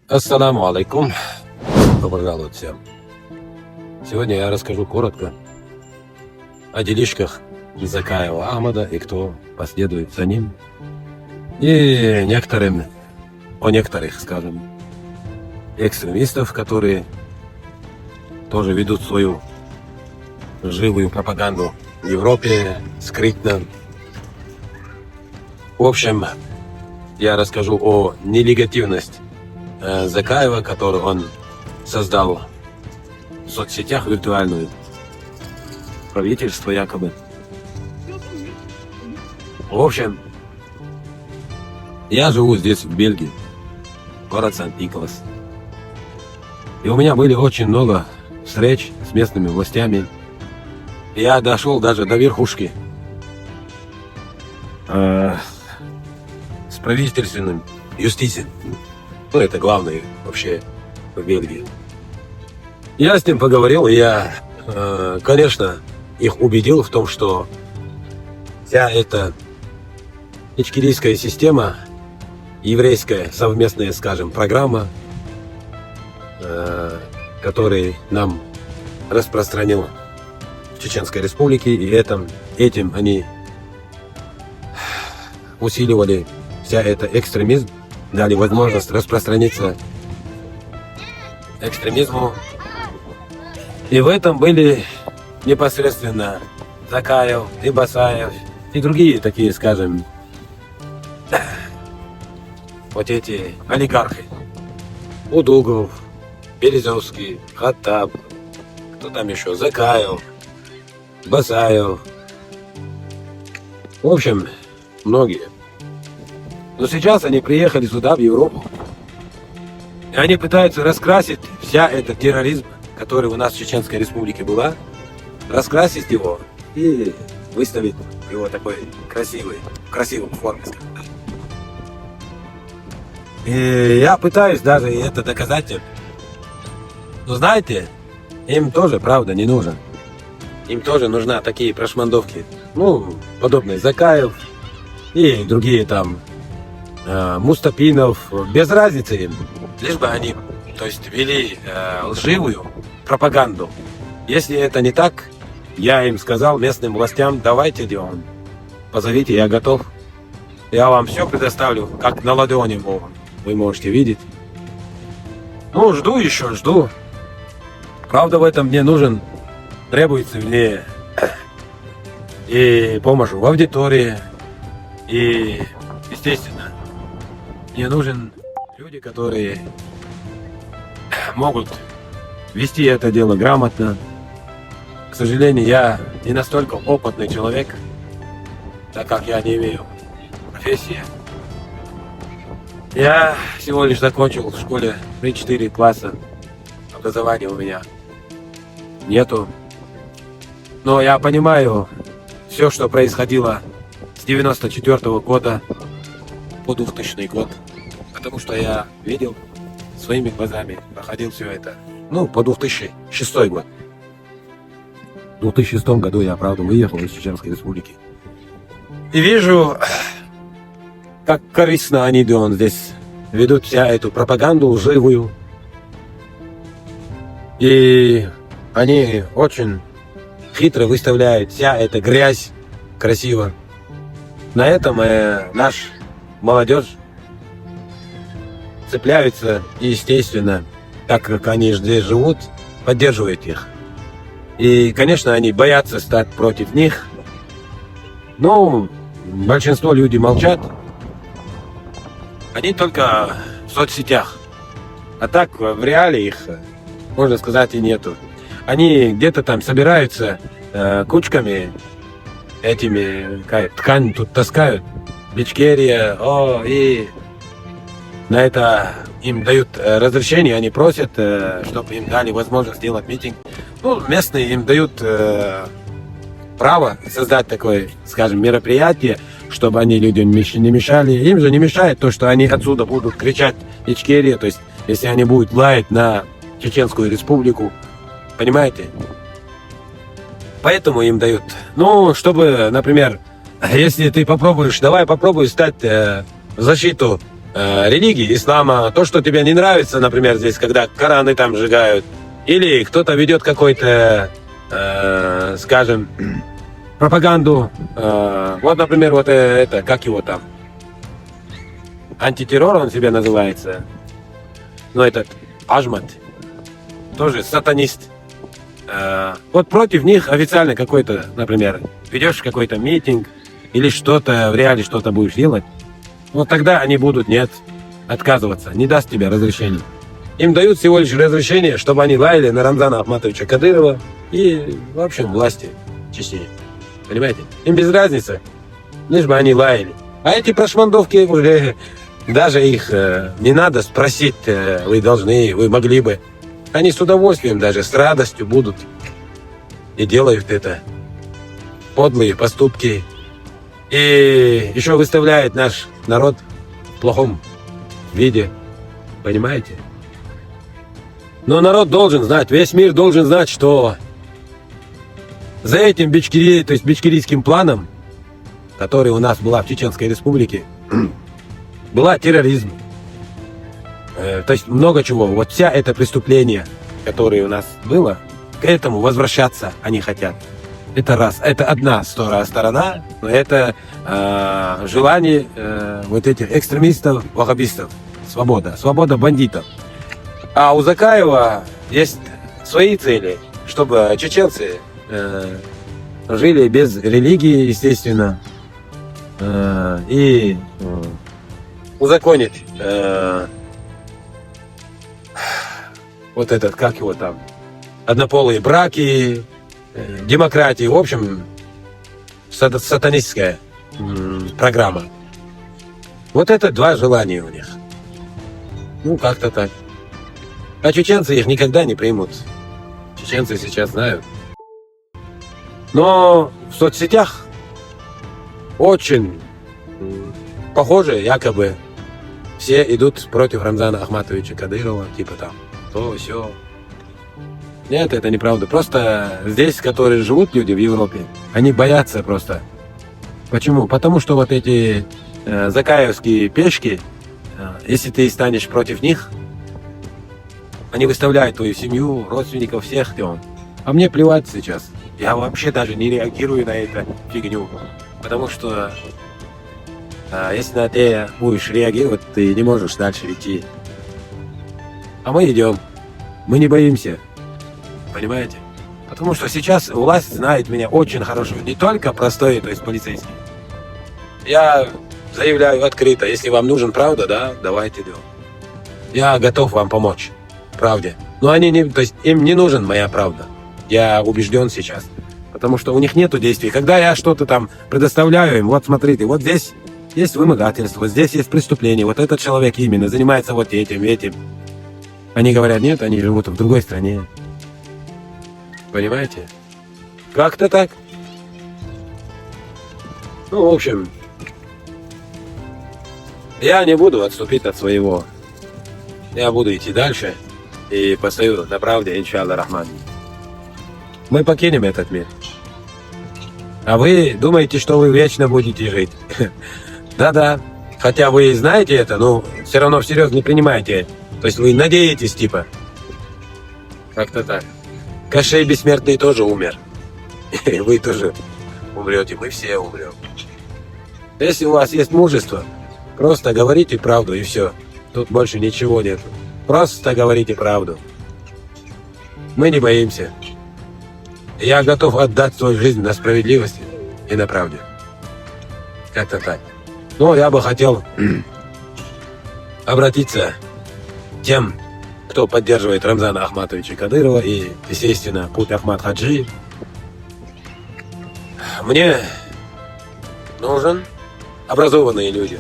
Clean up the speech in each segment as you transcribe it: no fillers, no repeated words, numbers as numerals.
Ассаламу алейкум. Добро пожаловать всем. Сегодня я расскажу коротко о делишках Закаева Ахмада и кто последует за ним. И о некоторых, скажем, экстремистов, которые тоже ведут свою живую пропаганду в Европе, скрытно. В общем, я расскажу о нелегитимности Закаева, который он создал в соцсетях виртуальную, правительство якобы. В общем, я живу здесь, в Бельгии, город Сент-Николас. И у меня были очень много встреч с местными властями. Я дошел даже до верхушки с правительственным юстицией. Ну, это главное вообще в Бельгии. Я с ним поговорил, и я, конечно, их убедил в том, что вся эта ичкерийская система, еврейская совместная, скажем, программа, которую нам распространил в Чеченской Республике, и этим они усиливали вся эта экстремизм, дали возможность распространиться экстремизму. И в этом были непосредственно Закаев и Басаев и другие такие, скажем, вот эти олигархи. Удугов, Березовский, Хаттаб, кто там еще, Закаев, Басаев. В общем, многие. Но сейчас они приехали сюда, в Европу. И они пытаются раскрасить вся этот терроризм, который у нас в Чеченской Республике была, раскрасить его и выставить его такой в красивой форме. И я пытаюсь даже это доказать им. Но знаете, им тоже, правда, не нужно. Им тоже нужны такие прошмандовки. Ну, подобные Закаев и другие там Мустапинов, без разницы им, лишь бы они, то есть, вели лживую пропаганду. Если это не так, я им сказал, местным властям, давайте делаем, позовите, я готов. Я вам все предоставлю, как на ладони, вы можете видеть. Ну, жду. Правда, в этом мне требуется мне и помощь в аудитории, и, естественно, мне нужен люди, которые могут вести это дело грамотно. К сожалению, я не настолько опытный человек, так как я не имею профессии. Я всего лишь закончил в школе 3-4 класса. Образования у меня нету. Но я понимаю все, что происходило с 94-го года по 2000 год. Потому что я видел своими глазами, проходил все это. Ну, по 2006 год. В 2006 году я, правда, выехал из Чеченской Республики. И вижу, как корыстно они здесь ведут вся эту пропаганду лживую. И они очень хитро выставляют вся эта грязь красиво. На этом наш молодежь цепляются, и, естественно, так как они здесь живут, поддерживают их. И, конечно, они боятся стать против них. Но большинство людей молчат. Они только в соцсетях. А так, в реале их, можно сказать, и нету. Они где-то там собираются кучками, этими, ткань тут таскают. Бичкерия, и на это им дают разрешение, они просят, чтобы им дали возможность сделать митинг. Ну, местные им дают право создать такое, скажем, мероприятие, чтобы они людям не мешали. Им же не мешает то, что они отсюда будут кричать Ичкерия, то есть, если они будут лаять на Чеченскую Республику, понимаете? Поэтому им дают. Ну, чтобы, например, если ты попробуешь, давай попробуй стать в защиту религии, ислама, то, что тебе не нравится, например, здесь, когда Кораны там сжигают, или кто-то ведет какой-то, скажем, пропаганду, вот, например, вот это, как его там, антитеррор он себя называется, но этот Ажмат, тоже сатанист. Вот против них официально какой-то, например, ведешь какой-то митинг или что-то, в реале что-то будешь делать, вот тогда они будут, нет, отказываться, не даст тебе разрешения. Им дают всего лишь разрешение, чтобы они лаяли на Рамзана Ахматовича Кадырова и, в общем, власти Чечни. Понимаете? Им без разницы, лишь бы они лаяли. А эти прошмандовки уже, даже их не надо спросить, вы должны, вы могли бы. Они с удовольствием, даже с радостью будут и делают это. Подлые поступки. И еще выставляет наш народ в плохом виде. Понимаете? Но народ должен знать, весь мир должен знать, что за этим то есть бичкирийским планом, который у нас была в Чеченской Республике, была терроризм. То есть много чего. Вот вся это преступление, которое у нас было, к этому возвращаться они хотят. Это раз. Это одна сторона, но это желание вот этих экстремистов, ваххабистов. Свобода. Свобода бандитов. А у Закаева есть свои цели, чтобы чеченцы жили без религии, естественно, и узаконить вот этот, как его там, однополые браки, демократии, в общем, сатанистская программа. Вот это два желания у них. Ну, как-то так. А чеченцы их никогда не примут. Чеченцы сейчас знают. Но в соцсетях очень похоже, якобы все идут против Рамзана Ахматовича Кадырова, типа там, то, все. Нет, это неправда. Просто здесь, которые живут люди в Европе, они боятся просто. Почему? Потому что вот эти закаевские пешки, если ты станешь против них, они выставляют твою семью, родственников, всех. А мне плевать сейчас. Я вообще даже не реагирую на эту фигню. Потому что если на это будешь реагировать, ты не можешь дальше идти. А мы идем. Мы не боимся. Понимаете? Потому что сейчас власть знает меня очень хорошо. Не только простой, то есть полицейский. Я заявляю открыто. Если вам нужен правда, да, давайте идем. Я готов вам помочь. Правде. Но они не, то есть им не нужен моя правда. Я убежден сейчас. Потому что у них нету действий. Когда я что-то там предоставляю им, вот смотрите, вот здесь есть вымогательство, вот здесь есть преступление, вот этот человек именно занимается вот этим. Они говорят, нет, они живут в другой стране. Понимаете? Как-то так. Ну, в общем, я не буду отступить от своего. Я буду идти дальше. И постою на правде, иншаллах рахман. Мы покинем этот мир. А вы думаете, что вы вечно будете жить? Да-да. Хотя вы знаете это, но все равно всерьез не принимаете. То есть вы надеетесь, типа. Как-то так. Кашей Бессмертный тоже умер. И вы тоже умрете. Мы все умрем. Если у вас есть мужество, просто говорите правду и все. Тут больше ничего нет. Просто говорите правду. Мы не боимся. Я готов отдать свою жизнь на справедливости и на правде. Как-то так. Но я бы хотел обратиться к тем, кто поддерживает Рамзана Ахматовича Кадырова и, естественно, путь Ахмад Хаджи. Мне нужен образованные люди.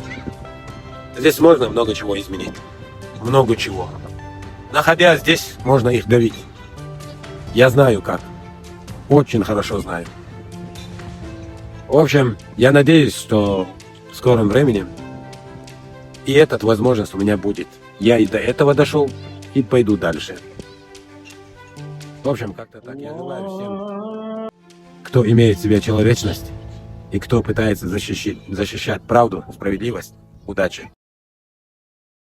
Здесь можно много чего изменить. Много чего. Находясь здесь, можно их давить. Я знаю как. Очень хорошо знаю. В общем, я надеюсь, что в скором времени и эта возможность у меня будет. Я и до этого дошел, и пойду дальше. В общем, как-то так. Я желаю всем, кто имеет в себе человечность и кто пытается защищать правду, справедливость, удачи.